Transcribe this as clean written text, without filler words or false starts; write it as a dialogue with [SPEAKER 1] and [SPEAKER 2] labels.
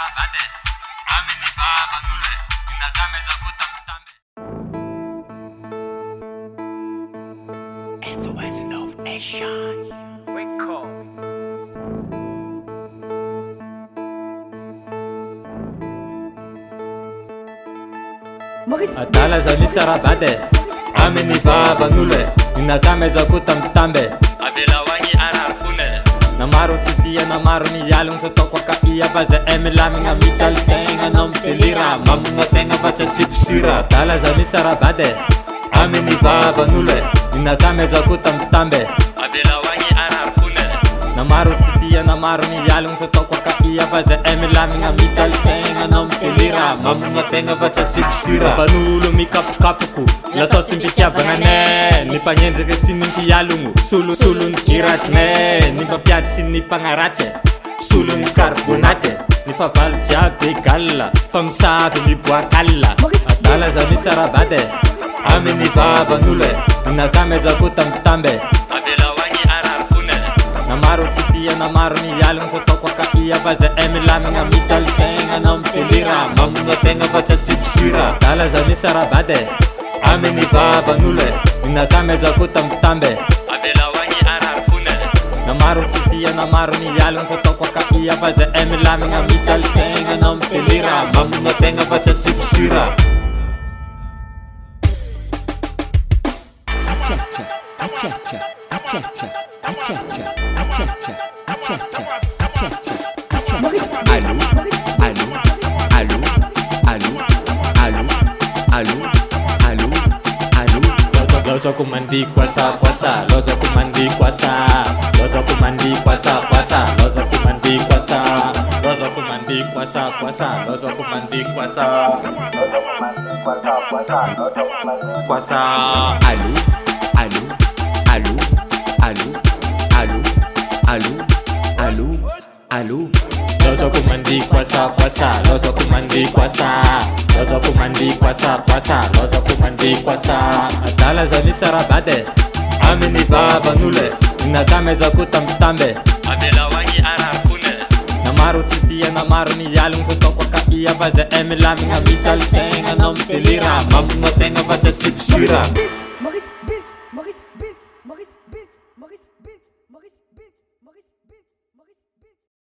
[SPEAKER 1] sarabande amini vavanule inatameza kutamtambe SOS Love Nation. Atala za misarabande amini vavanule inatameza kutamtambe abela wangi ararfune na maro tsitia na maro ni yalong sa tokwa ka iya baza emilaming amitsal senga nom telira mamunga tenga bacha sipsira Atala za misarabande amini vavanule inatameza kutamtambe abela wangi ararfune na maro tsitia na maro ni yalong sa tokwa ka iya baza emilaming amitsal senga nom telira mamunga tenga bacha sipsira vanulo mikapukapuku la sosimpikiavana ne ni panyendreke sy ny mpialogno solony iratne ny mpapiady sy ny mpagnaratsy solony carbonate ny favalo jiaby galla mpamisavy miboakalla Atala za misarabande aminy vavanule inatameza kutamtambe abela wangi ararfune na maro tsitia na maro ni yalogno sa tokwa ka iya baza emilamigna mitsal senga nom telira mamunga tenga bacha sipsira Atala za misarabande amini vavanule inatameza kutamtambe abela wangi ararfune na maro tsitia na maro ni yalogno sa tokwa ka iya baza emilamigna mitsal senga nom telira mamunga tenga bacha sipsira
[SPEAKER 2] Achacha, achacha, achacha, achacha, achacha, achacha, achacha, achacha. Allô, allô, allô, allô, allô, allô, allô, allô.
[SPEAKER 1] Lozo kumandi kwasa kwasa, lozo kumandi kwasa, lozo kumandi kwasa kwasa, lozo kumandi kwasa, lozo kumandi kwasa kwasa, lozo kumandi kwasa, lozo kumandi kwasa kwasa, lozo kumandi kwasa.
[SPEAKER 2] Allô, allô, allô, allô, allô, allô, allô, allô.
[SPEAKER 1] Lozo kumandi kwasa kwasa, lozo kumandi kwasa, lozo kumandi kwasa kwasa, lozo kumandi kwasa. Atala za misarabande amini vavanule inatameza kutamtambe abela wangi ararfune na maro tsitia na maro ni yalogno sa tokwa ka iya baza emilamigna mitsal senga nom telira mamunga tenga bacha sipsira